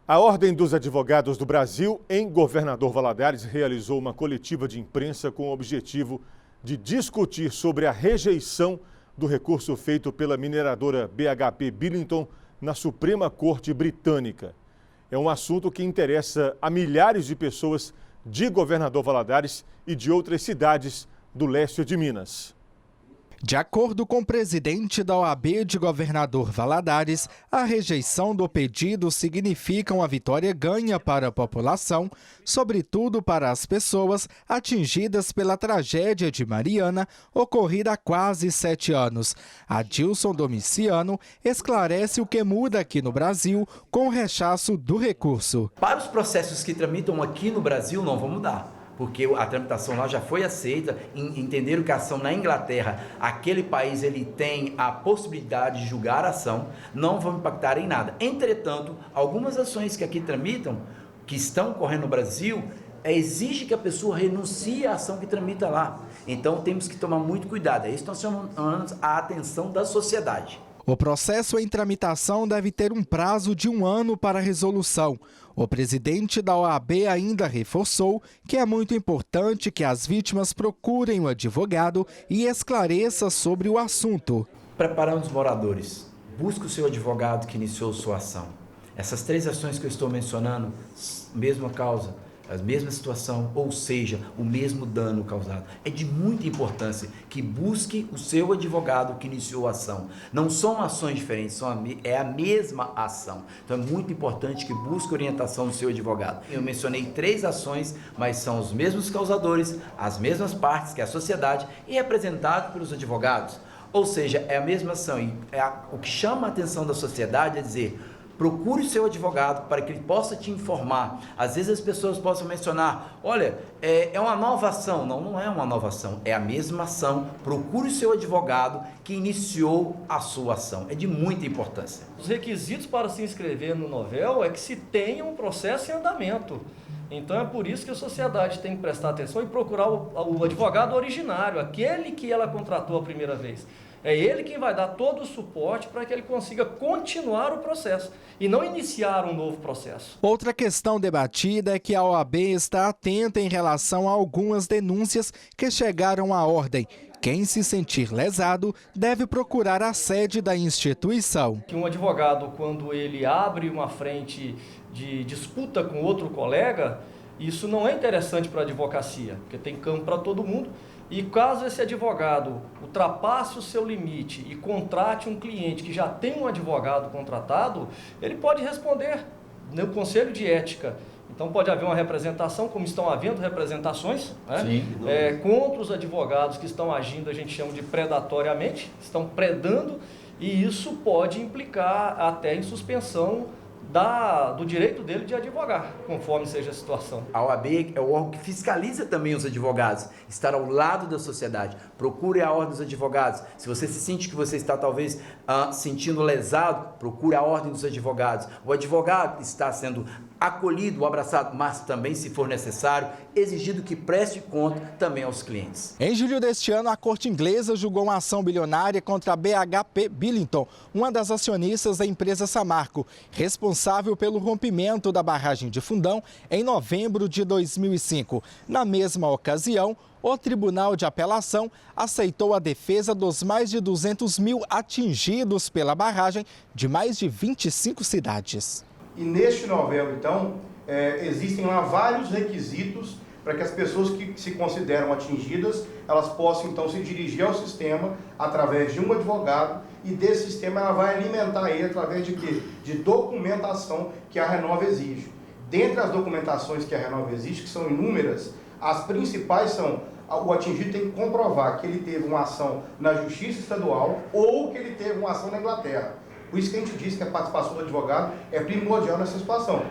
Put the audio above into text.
A Ordem dos Advogados do Brasil, em Governador Valadares, realizou uma coletiva de imprensa com o objetivo de discutir sobre a rejeição do recurso feito pela mineradora BHP Billiton na Suprema Corte Britânica. É um assunto que interessa a milhares de pessoas de Governador Valadares e de outras cidades do leste de Minas. De acordo com o presidente da OAB de Governador Valadares, a rejeição do pedido significa uma vitória ganha para a população, sobretudo para as pessoas atingidas pela tragédia de Mariana, ocorrida há quase 7 anos. Adilson Domiciano esclarece o que muda aqui no Brasil com o rechaço do recurso. Para os processos que tramitam aqui no Brasil, não vão mudar, porque a tramitação lá já foi aceita. Entenderam que a ação na Inglaterra, aquele país ele tem a possibilidade de julgar a ação, não vão impactar em nada. Entretanto, algumas ações que aqui tramitam, que estão correndo no Brasil, exige que a pessoa renuncie à ação que tramita lá. Então temos que tomar muito cuidado. É isso que nós chamamos a atenção da sociedade. O processo em tramitação deve ter um prazo de 1 ano para resolução. O presidente da OAB ainda reforçou que é muito importante que as vítimas procurem o advogado e esclareça sobre o assunto. Preparando os moradores, busque o seu advogado que iniciou sua ação. Essas 3 ações que eu estou mencionando, mesma causa, a mesma situação, ou seja, o mesmo dano causado. É de muita importância que busque o seu advogado que iniciou a ação. Não são ações diferentes, é a mesma ação. Então é muito importante que busque orientação do seu advogado. Eu mencionei 3 ações, mas são os mesmos causadores, as mesmas partes, que é a sociedade, e representado pelos advogados. Ou seja, é a mesma ação. E o que chama a atenção da sociedade é dizer: procure o seu advogado para que ele possa te informar. Às vezes as pessoas possam mencionar: olha, é uma nova ação. Não, não é uma nova ação, é a mesma ação. Procure o seu advogado que iniciou a sua ação. É de muita importância. Os requisitos para se inscrever no Novel é que se tenha um processo em andamento. Então é por isso que a sociedade tem que prestar atenção e procurar o advogado originário, aquele que ela contratou a primeira vez. É ele quem vai dar todo o suporte para que ele consiga continuar o processo e não iniciar um novo processo. Outra questão debatida é que a OAB está atenta em relação a algumas denúncias que chegaram à ordem. Quem se sentir lesado deve procurar a sede da instituição. Que um advogado, quando ele abre uma frente de disputa com outro colega, isso não é interessante para a advocacia, porque tem campo para todo mundo. E caso esse advogado ultrapasse o seu limite e contrate um cliente que já tem um advogado contratado, ele pode responder no Conselho de Ética. Então pode haver uma representação, como estão havendo representações, né? Contra os advogados que estão agindo, a gente chama de predatoriamente, estão predando, e isso pode implicar até em suspensão do direito dele de advogar, conforme seja a situação. A OAB é o órgão que fiscaliza também os advogados, estar ao lado da sociedade. Procure a Ordem dos Advogados. Se você se sente que você está talvez sentindo lesado, procure a Ordem dos Advogados. O advogado está sendo acolhido, abraçado, mas também, se for necessário, exigido que preste conta também aos clientes. Em julho deste ano, a Corte Inglesa julgou uma ação bilionária contra a BHP Billiton, uma das acionistas da empresa Samarco, responsável pelo rompimento da barragem de Fundão em novembro de 2005. Na mesma ocasião, o Tribunal de Apelação aceitou a defesa dos mais de 200 mil atingidos pela barragem de mais de 25 cidades. E neste novel, então, existem lá vários requisitos para que as pessoas que se consideram atingidas, elas possam, então, se dirigir ao sistema através de um advogado, e desse sistema ela vai alimentar ele através de quê? De documentação que a Renova exige. Dentre as documentações que a Renova exige, que são inúmeras, as principais são: o atingido tem que comprovar que ele teve uma ação na Justiça Estadual ou que ele teve uma ação na Inglaterra. Por isso que a gente diz que a participação do advogado é primordial nessa situação.